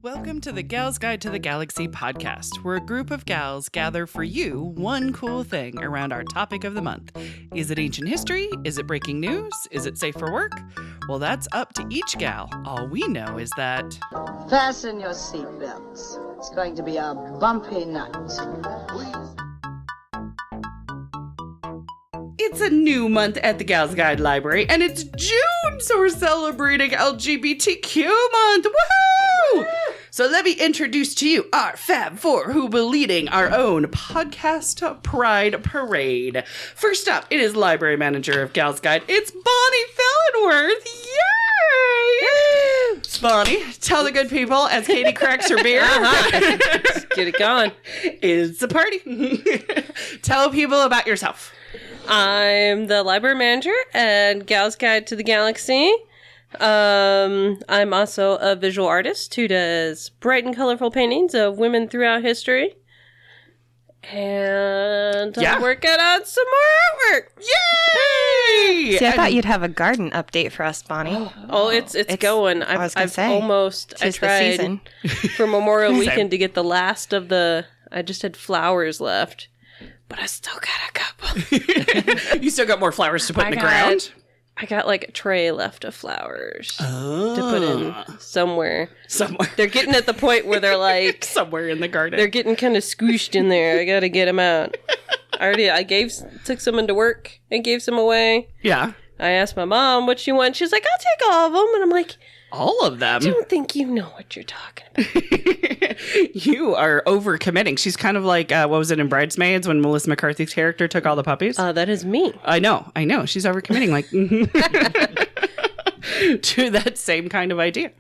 Welcome to the Gals Guide to the Galaxy podcast, where a group of gals gather for you one cool thing around our topic of the month. Is it ancient history? Is it breaking news? Is it safe for work? Well, that's up to each gal. All we know is that... Fasten your seatbelts. It's going to be a bumpy night. It's a new month at the Gals Guide Library, and it's June, so we're celebrating LGBTQ month. Woohoo! So let me introduce to you our Fab Four, who will be leading our own podcast Pride Parade. First up, it is Library Manager of Gals Guide. It's Bonnie Fellenworth. Yay! Bonnie, tell the good people as Katie cracks her beer. Let's get it going. It's a party. Tell people about yourself. I'm the library manager at Gals Guide to the Galaxy. I'm also a visual artist who does bright and colorful paintings of women throughout history. And I'm working on some more artwork. Yay! See, I thought you'd have a garden update for us, Bonnie. Oh, it's going. I tried for Memorial Weekend to get the last of I just had flowers left. But I still got a couple. You still got more flowers to put in the ground? I got like a tray left of flowers to put in somewhere. They're getting at the point where they're like... somewhere in the garden. They're getting kind of squooshed in there. I got to get them out. Took some into work and gave some away. Yeah. I asked my mom what she wants. She's like, I'll take all of them. And I'm like... All of them? I don't think you know what you're talking about. You are overcommitting. She's kind of like, what was it in Bridesmaids when Melissa McCarthy's character took all the puppies? That is me. I know. She's overcommitting like to that same kind of idea.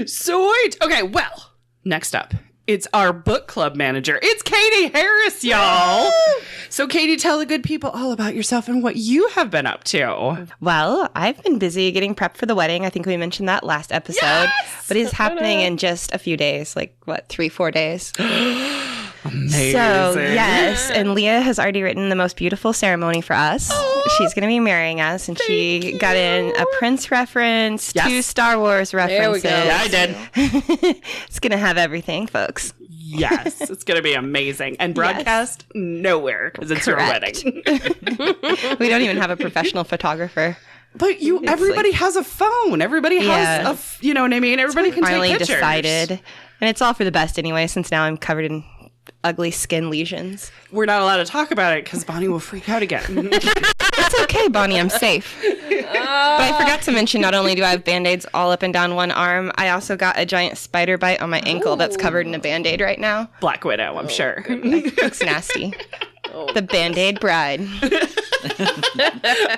Sweet. Okay, well, next up. It's our book club manager. It's Katie Harris, y'all. So, Katie, tell the good people all about yourself and what you have been up to. Well, I've been busy getting prepped for the wedding. I think we mentioned that last episode. Yes! But it's happening in just a few days, 3-4 days. Amazing. So, yes. And Leah has already written the most beautiful ceremony for us. She's going to be marrying us. And she got in a Prince reference, 2 Star Wars references. There we go. Yeah, I did. It's going to have everything, folks. Yes, it's going to be amazing. And broadcast nowhere because it's your wedding. We don't even have a professional photographer. But everybody has a phone. Everybody has you know what I mean? Everybody can take pictures. Decided. And it's all for the best anyway, since now I'm covered in ugly skin lesions. We're not allowed to talk about it because Bonnie will freak out again. It's okay, Bonnie. I'm safe. But I forgot to mention, not only do I have Band-Aids all up and down one arm, I also got a giant spider bite on my ankle that's covered in a Band-Aid right now. Black Widow, I'm sure. It looks nasty. The Band-Aid bride.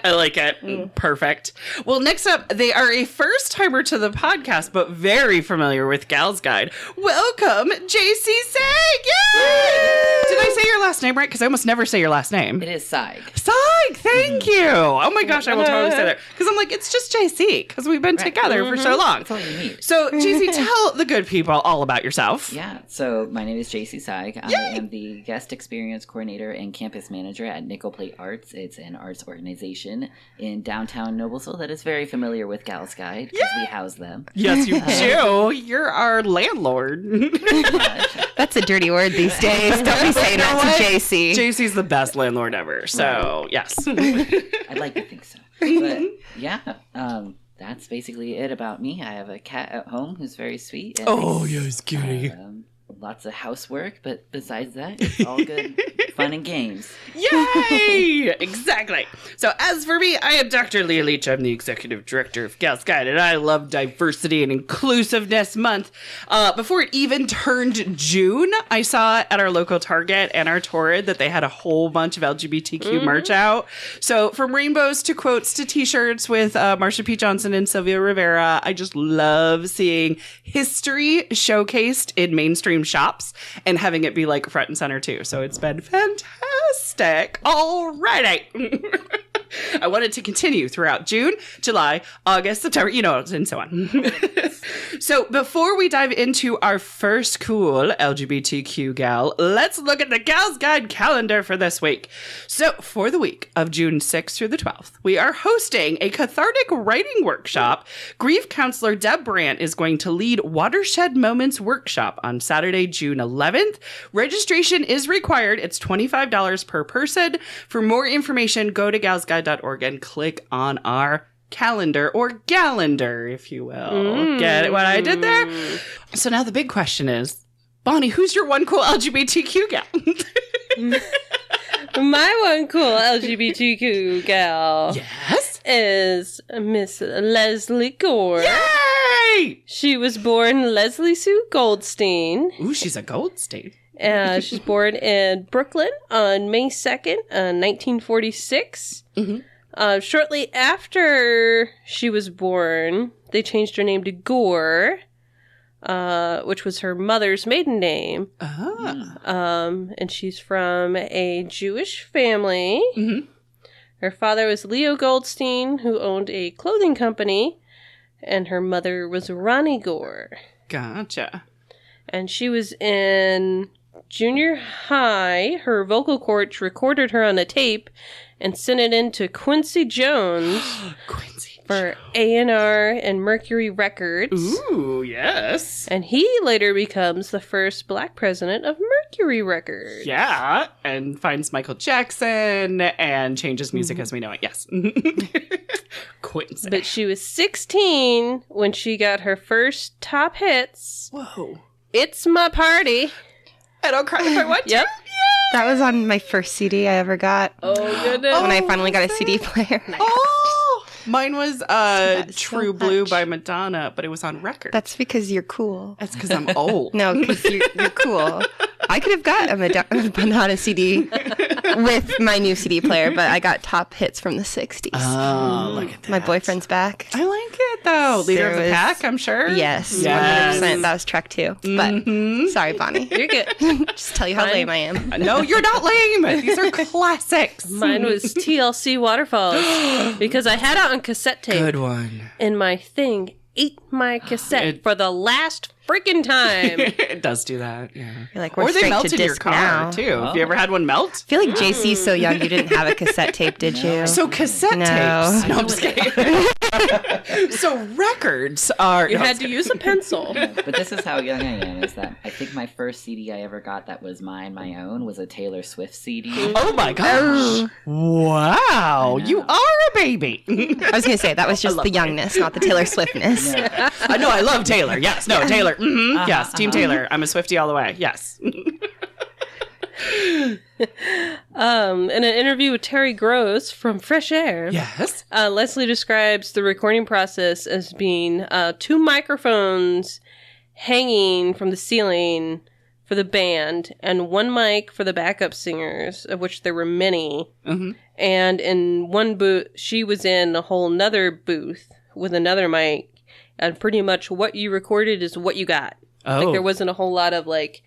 I like it. Perfect. Well, next up, they are a first-timer to the podcast, but very familiar with Gals Guide. Welcome, JC Saig! Yay! Did I say your last name right? Because I almost never say your last name. It is Saig. Saig, thank you. Oh my gosh, I will totally say that. Because I'm like, it's just JC, because we've been together for so long. That's all you need. So, JC, tell the good people all about yourself. Yeah, so my name is JC Saig. I am the guest experience coordinator and campus manager at Nickel Plate Arts. It's an arts organization in downtown Noblesville that is very familiar with Gals Guide because we house them. Yes, you do. You're our landlord. That's a dirty word these days. Don't be saying that to JC. JC's the best landlord ever. So, yes. I'd like to think so. But yeah, that's basically it about me. I have a cat at home who's very sweet. And yes, cutie. Lots of housework, but besides that, it's all good fun and games. Yay! Exactly. So as for me, I am Dr. Leah Leach. I'm the executive director of Gals Guide, and I love Diversity and Inclusiveness Month. Before it even turned June, I saw at our local Target and our Torrid that they had a whole bunch of LGBTQ merch out. So from rainbows to quotes to t-shirts with Marsha P. Johnson and Sylvia Rivera, I just love seeing history showcased in mainstream shops and having it be like front and center too. So it's been fantastic already. I want it to continue throughout June, July, August, September, and so on. So before we dive into our first cool LGBTQ gal, let's look at the Gal's Guide calendar for this week. So for the week of June 6th through the 12th, we are hosting a cathartic writing workshop. Grief counselor Deb Brandt is going to lead Watershed Moments workshop on Saturday, June 11th. Registration is required. It's $25 per person. For more information, go to galsguide.org and click on our calendar or galendar, if you will. Get it what I did there? So now the big question is, Bonnie, who's your one cool LGBTQ gal? My one cool LGBTQ gal Yes? is Miss Lesley Gore. Yay! She was born Leslie Sue Goldstein. Ooh, she's a Goldstein. She's born in Brooklyn on May 2nd, 1946. Shortly after she was born, they changed her name to Gore, which was her mother's maiden name. And she's from a Jewish family. Her father was Leo Goldstein, who owned a clothing company, and her mother was Ronnie Gore. Gotcha. And she was in junior high. Her vocal coach recorded her on a tape and sent it in to Quincy Jones for A&R and Mercury Records. Ooh, yes. And he later becomes the first black president of Mercury Records. Yeah, and finds Michael Jackson and changes music as we know it. Yes. Quincy. But she was 16 when she got her first top hits. Whoa. It's My Party. I don't cry if I want to. Yep. That was on my first CD I ever got. Oh, goodness. When I finally got a CD player. Oh, mine was that True so Blue much. by Madonna, but it was on record. That's because you're cool. That's because I'm old. No, because you're cool. I could have got a Madonna CD with my new CD player, but I got top hits from the 60s. Oh, look at that. My boyfriend's back. I like it, though. Leader There of the was- pack, I'm sure. Yes, Yes. 100%. That was track 2. But sorry, Bonnie. You're good. Just tell you how lame I am. No, you're not lame. These are classics. Mine was TLC Waterfalls because I had it on cassette tape. Good one. And my thing ate my cassette for the last freaking time. It does do that, yeah. You're like, we're Or they straight melt to in your disc car, now. too. Have you ever had one melt? I feel like JC's so young you didn't have a cassette tape, did you? So cassette No. tapes. No, I'm just kidding. So records are... You had to use a pencil. But this is how young I am, is that I think my first CD I ever got that was my own, was a Taylor Swift CD. Oh my gosh. Wow. You are a baby. I was going to say, that was just the youngness, not the Taylor Swiftness. I know, I love Taylor. Yes. No, Taylor. Mm-hmm. Yes. Team Taylor. I'm a Swiftie all the way. Yes. In an interview with Terry Gross from Fresh Air, Yes. Leslie describes the recording process as being 2 microphones hanging from the ceiling for the band and 1 mic for the backup singers, of which there were many. And in one booth, she was in a whole nother booth with another mic, and pretty much what you recorded is what you got. Oh. Like there wasn't a whole lot of like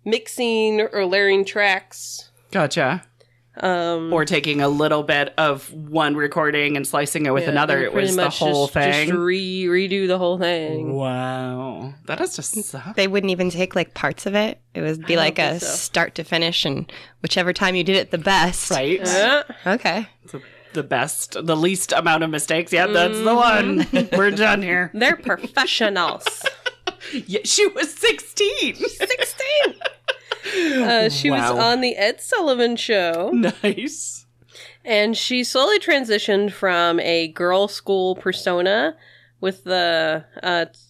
mixing or layering tracks. Gotcha. Or taking a little bit of one recording and slicing it with another. they It pretty was the much whole just thing. redo the whole thing. Wow. That is just suck. They wouldn't even take like parts of it. It would be like a think so. start to finish, and whichever time you did it the best. Right? Yeah. Okay. The best, the least amount of mistakes. Yeah, that's the one. We're done here. They're professionals. Yeah, she was 16. 16. She was Wow. on the Ed Sullivan Show, Nice. and she slowly transitioned from a girl school persona with the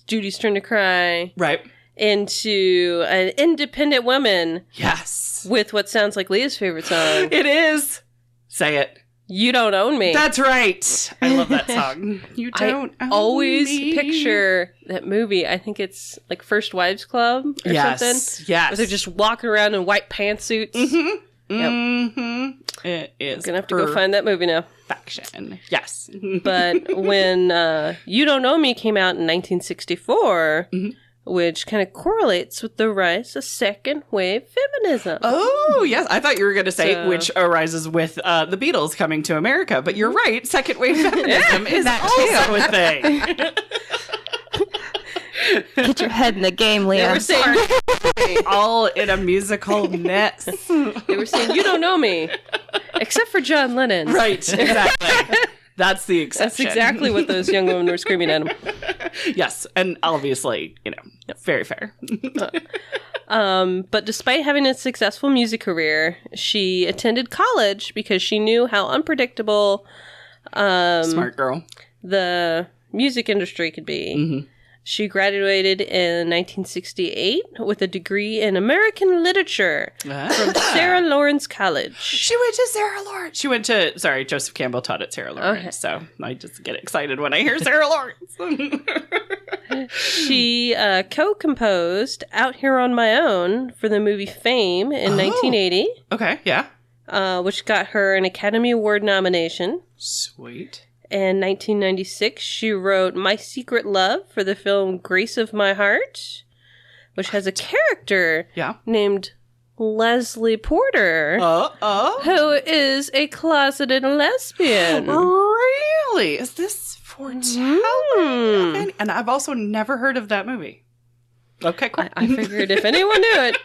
Judy's Turn to Cry Right. into an independent woman Yes. with what sounds like Leah's favorite song, It is. Say it. You Don't Own Me. That's right. I love that song. You don't I own always me. picture that movie. I think it's like First Wives Club or Yes. something. Yes. Where they're just walking around in white pantsuits. Mm-hmm. It is. Gonna have to go find that movie now. perfection. Yes. But when You Don't Know Me came out in 1964, which kind of correlates with the rise of second wave feminism. Oh, yes. I thought you were going to say So- which arises with the Beatles coming to America, but you're right. Second wave feminism is that also a thing. Get your head in the game, Leah. They were saying, All in a musical mess. you don't know me, except for John Lennon. Right, exactly. That's the exception. That's exactly what those young women were screaming at him. Yes, and obviously, very fair. But despite having a successful music career, she attended college because she knew how unpredictable Smart girl. the music industry could be. Mm-hmm. She graduated in 1968 with a degree in American literature from Sarah Lawrence College. She went to Sarah Lawrence. She went to, Joseph Campbell taught at Sarah Lawrence. Okay. So I just get excited when I hear Sarah Lawrence. She co-composed Out Here on My Own for the movie Fame in 1980, Okay, yeah. which got her an Academy Award nomination. Sweet. In 1996, she wrote My Secret Love for the film Grace of My Heart, which has a character Yeah. named Lesley Porter, who is a closeted lesbian. Really? Is this foretelling? And I've also never heard of that movie. Okay, cool. I figured if anyone knew it.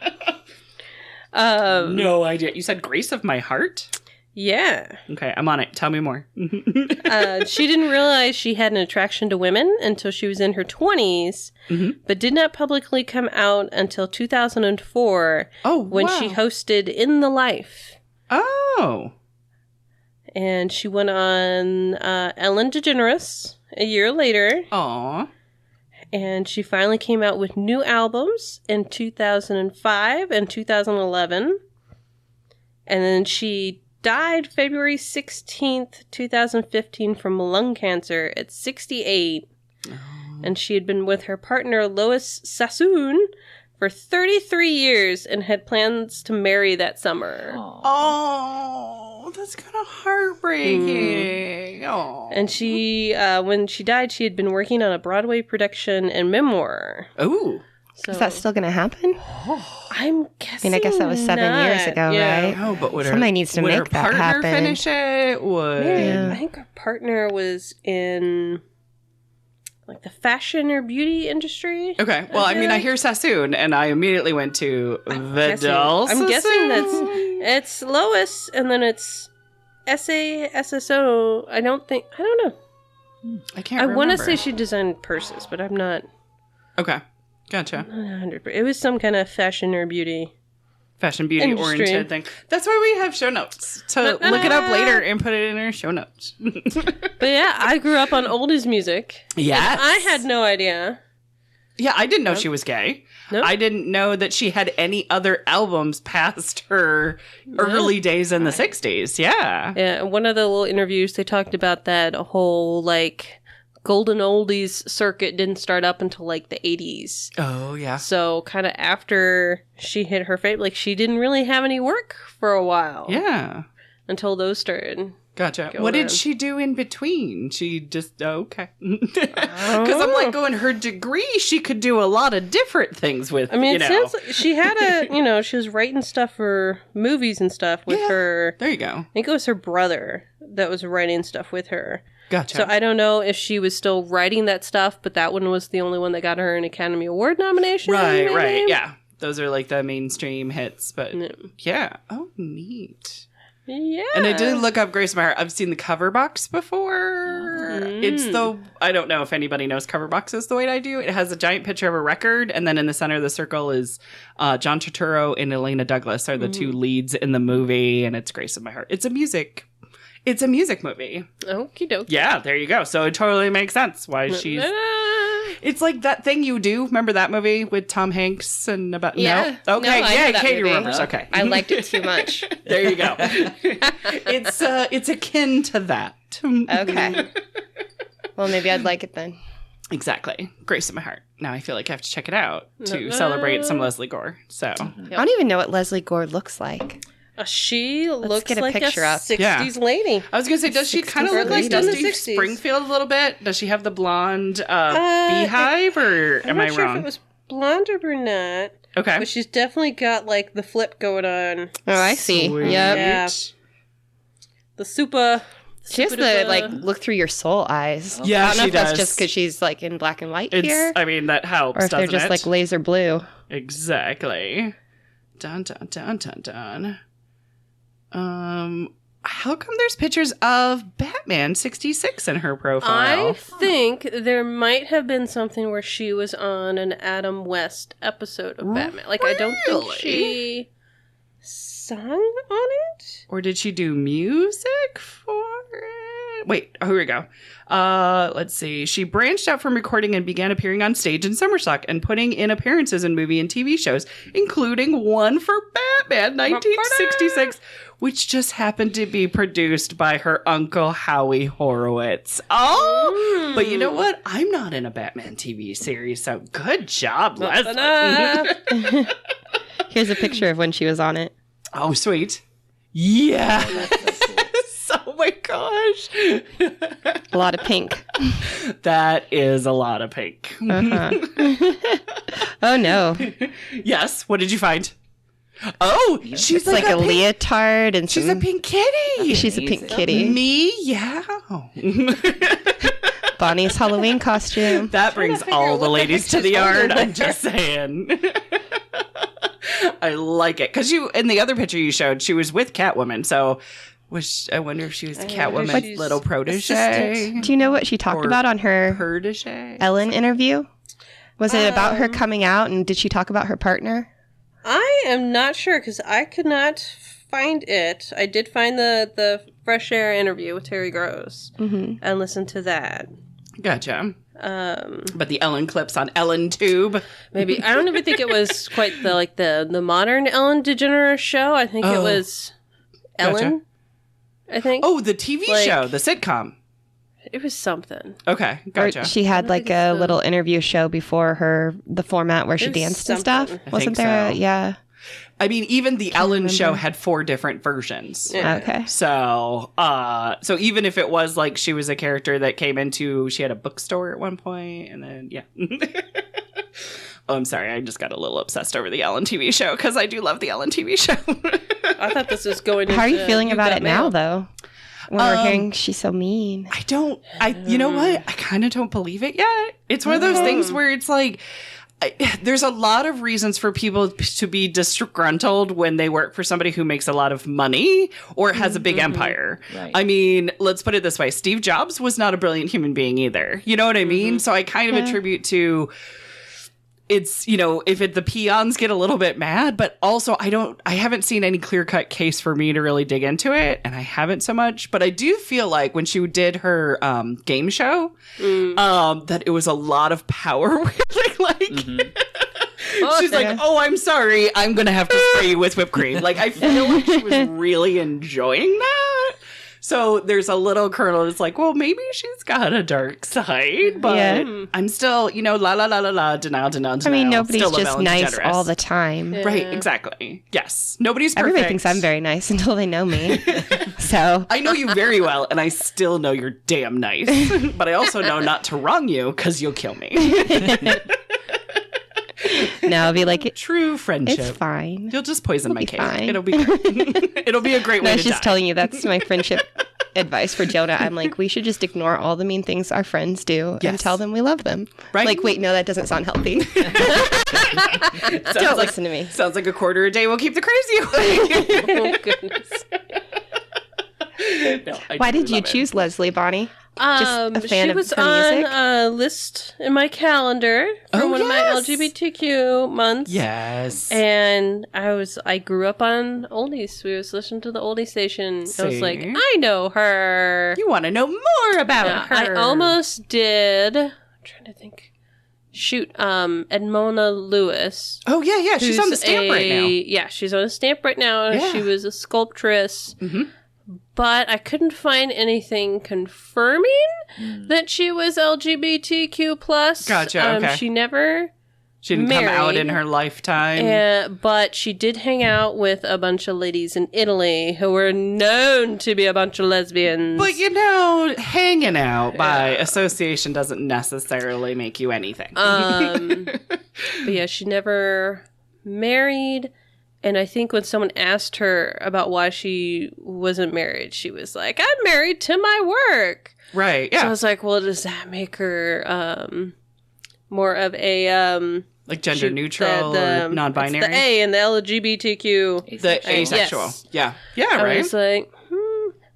No idea. You said Grace of My Heart? Yeah. Okay, I'm on it. Tell me more. She didn't realize she had an attraction to women until she was in her 20s, but did not publicly come out until 2004 when she hosted In the Life. Oh. And she went on Ellen DeGeneres a year later, Aw. and she finally came out with new albums in 2005 and 2011. And then she died February 16th, 2015 from lung cancer at 68. And she had been with her partner Lois Sassoon for 33 years and had plans to marry that summer. Oh, that's kind of heartbreaking. Oh. And she, when she died, she had been working on a Broadway production and memoir. Ooh. So Is that still going to happen? I'm guessing I guess that was 7 years ago, right? Oh, but would Somebody needs to would make her that partner happen. finish it? Would I think her partner was in like the fashion or beauty industry. Okay. Well, I mean, I hear Sassoon, and I immediately went to Vidal. I'm guessing Sassoon. it's Lois, and then it's SASSO. I don't know. I can't. I remember. want to say she designed purses, but I'm not Okay. Gotcha. 100%. It was some kind of fashion or beauty. Fashion beauty Industry. oriented thing. That's why we have show notes to look it up later and put it in our show notes. But yeah, I grew up on oldies music. Yes. I had no idea. Yeah, I didn't know she was gay. Nope. I didn't know that she had any other albums past her early days in the 60s. Yeah. Yeah, in one of the little interviews, they talked about that whole, like, golden oldies circuit didn't start up until, like, the 80s. Oh, yeah. So, kind of after she hit her fame, like, she didn't really have any work for a while. Yeah. Until those started. Gotcha. Go What on. did she do in between? She just, okay. Because I'm like going, her degree, she could do a lot of different things with, I mean, you it know. sounds like she had she was writing stuff for movies and stuff with her. There you go. I think it was her brother that was writing stuff with her. Gotcha. So I don't know if she was still writing that stuff, but that one was the only one that got her an Academy Award nomination. Right, maybe? right. Yeah. Those are like the mainstream hits, but Yeah. yeah. Oh, neat. Yeah. And I did look up Grace of My Heart. I've seen the cover box before. It's the, I don't know if anybody knows cover boxes the way I do. It has a giant picture of a record, and then in the center of the circle is John Turturro and Elena Douglas are the two leads in the movie, and it's Grace of My Heart. It's a music movie. Okie dokie. Yeah, there you go. So it totally makes sense why she's... It's like that thing you do. Remember that movie with Tom Hanks and about... Yeah. No? Okay, No, I know yeah, that Katie movie. remembers. Okay. I liked it too much. There you go. It's akin to that. Okay. Well, maybe I'd like it then. Exactly. Grace of My Heart. Now I feel like I have to check it out to celebrate some Lesley Gore. So I don't even know what Lesley Gore looks like. She looks get a like picture a up. 60s lady. I was gonna say, does she kind of look like late in the Dusty 60s. Springfield a little bit? Does she have the blonde beehive, or I'm am not I sure wrong? if it was blonde or brunette. Okay. But she's definitely got, like, the flip going on. Oh, I see. Sweet. Yep. Yeah. The super... She has the, like, look through your soul eyes. Yeah, I don't know she if that's does. just because she's, like, in black and white here. I mean, that helps, Or if they're doesn't just, it? like, laser blue. Exactly. Dun, dun, dun, dun, dun. How come there's pictures of Batman 66 in her profile? I think there might have been something where she was on an Adam West episode of Batman. Like, I don't think Really? she sung on it. Or did she do music for it? Wait, here we go. Let's see. She branched out from recording and began appearing on stage in summer stock and putting in appearances in movie and TV shows, including one for Batman 1966, which just happened to be produced by her uncle Howie Horowitz. Oh, but you know what? I'm not in a Batman TV series, so good job, Lesley. Here's a picture of when she was on it. Oh, sweet. Yeah. Oh my gosh. A lot of pink. That is a lot of pink. Uh-huh. Oh, no. Yes. What did you find? Oh, she's It's like a pink, leotard and she's a pink kitty. She's a pink Amazing. kitty. Me? Yeah. Bonnie's Halloween costume. That brings all the ladies to the yard. I'm just saying. I like it. Because in the other picture you showed, she was with Catwoman. So I wonder if she was Catwoman's she's little protege. Do you know what she talked Or about on her Protege? Ellen interview? Was it about her coming out, and did she talk about her partner? I am not sure because I could not find it. I did find the Fresh Air interview with Terry Gross and listen to that. Gotcha. But the Ellen clips on Ellen Tube. Maybe I don't even think it was quite the modern Ellen DeGeneres show. I think it was Ellen. I think. Oh, the TV show, the sitcom. It was something. Okay, Or gotcha. she had like think a so. little interview show before the format where she It was danced and stuff. something. I Wasn't think there? so. Yeah. I mean, even the Ellen show had 4 different versions. Yeah. Okay. So even if it was like she was a character that came into, she had a bookstore at one point, and then yeah. Oh, I'm sorry, I just got a little obsessed over the Ellen TV show because I do love the Ellen TV show. I thought this was going. How are you into feeling You about Got it now, Mail. though? When we're hearing she's so mean. You know what? I kind of don't believe it yet. It's one of those things where it's like, there's a lot of reasons for people to be disgruntled when they work for somebody who makes a lot of money or has a big empire. Right. I mean, let's put it this way. Steve Jobs was not a brilliant human being either. You know what I mean? So I kind of attribute to it's, if the peons get a little bit mad, but also I haven't seen any clear-cut case for me to really dig into it, and I haven't so much, but I do feel like when she did her game show, that it was a lot of power wielding, like... She's like, oh, I'm sorry, I'm gonna have to spray you with whipped cream. Like, I feel like she was really enjoying that. So there's a little kernel that's like, well, maybe she's got a dark side, but Yeah. I'm still, la la la la la, denial. I mean, nobody's Still love just Ellen nice DeGeneres. all the time. Right, exactly. Yes. Nobody's perfect. Everybody thinks I'm very nice until they know me. So I know you very well, and I still know you're damn nice. But I also know not to wrong you, because you'll kill me. now I'll be like, True friendship. it's fine. You'll just poison my be cake. fine. It'll be great. It'll be a great No, way I to was just die. telling you that's my friendship advice for Jonah. I'm like, we should just ignore all the mean things our friends do and Yes. tell them we love them. Right? Like, wait, no, that doesn't sound healthy. Sounds Don't like, listen to me. Sounds like a quarter a day will keep the crazy away. Oh goodness. No, I Why do did you love it. choose Lesley, Bonnie? Just a fan she of was her on music? a list in my calendar for Oh, one yes. of my LGBTQ months. Yes. And I grew up on oldies. We was listening to the oldie station. I was like, See? I know her. You want to know more about Yeah, her. I almost did. I'm trying to think. Shoot, Edmona Lewis. Oh, yeah. She's on the who's stamp right now. Yeah, she's on a stamp right now. Yeah. She was a sculptress. Mm-hmm. But I couldn't find anything confirming that she was LGBTQ+. Gotcha, okay. She never She didn't come out in married. her lifetime. But she did hang out with a bunch of ladies in Italy who were known to be a bunch of lesbians. But, hanging out by association doesn't necessarily make you anything. But yeah, she never married. And I think when someone asked her about why she wasn't married, she was like, I'm married to my work. Right, yeah. So I was like, well, does that make her more of a... like gender neutral or non-binary? It's the A in the LGBTQ. The asexual. Yes. Yeah. Yeah, I right? was like,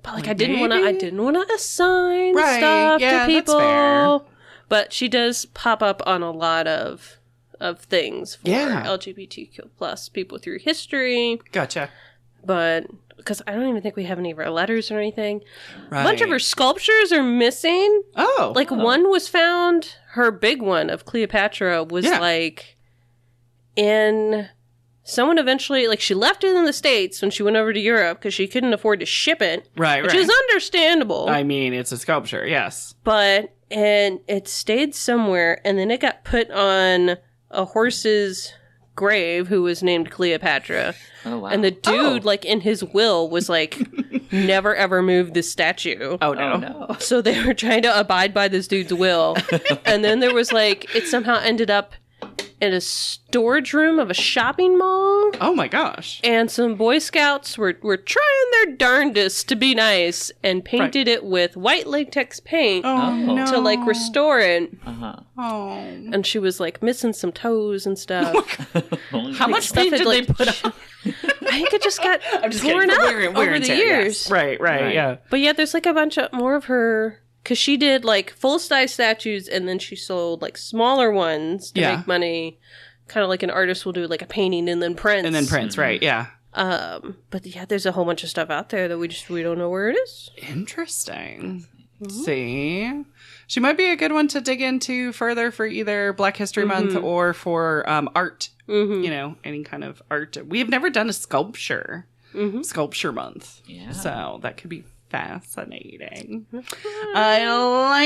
but like I didn't want to assign Right, stuff yeah, to people. that's fair. But she does pop up on a lot of things for Yeah. LGBTQ plus people through history. Gotcha. But because I don't even think we have any of her letters or anything. Right. A bunch of her sculptures are missing. Oh. Like one was found, her big one of Cleopatra was like in someone eventually, like she left it in the States when she went over to Europe because she couldn't afford to ship it. Right, which right. is understandable. I mean, it's a sculpture, yes. And it stayed somewhere and then it got put on a horse's grave who was named Cleopatra. Oh, wow. And the dude, like, in his will was like, never ever move this statue. Oh, no. Oh, no. So they were trying to abide by this dude's will. And then there was like, it somehow ended up in a storage room of a shopping mall. Oh, my gosh. And some Boy Scouts were trying their darndest to be nice and painted it with white latex paint Oh, no. to like restore it. Uh-huh. Oh. And she was like missing some toes and stuff. How much stuff paint had, did they like, put on? I think it just got Just torn kidding. up Wear over and the tear, years. yes. Right, yeah. But yeah, there's like a bunch of more of her, because she did like full-size statues and then she sold like smaller ones to make money. Kind of like an artist will do like a painting and then prints. And then prints, right, yeah. But yeah, there's a whole bunch of stuff out there that we don't know where it is. Interesting. See? She might be a good one to dig into further for either Black History Month or for art. Any kind of art. We have never done a sculpture month. Yeah. So that could be fascinating. I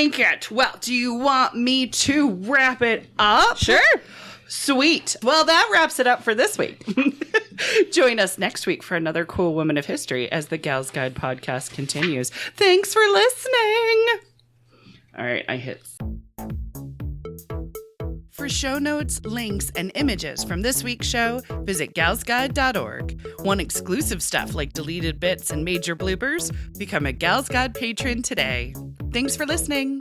like it. Well, do you want me to wrap it up? Sure. Sweet. Well, that wraps it up for this week. Join us next week for another cool Woman of History as the Gals Guide podcast continues. Thanks for listening. All right, I hit. For show notes, links, and images from this week's show, visit galsguide.org. Want exclusive stuff like deleted bits and major bloopers? Become a Gals Guide patron today. Thanks for listening.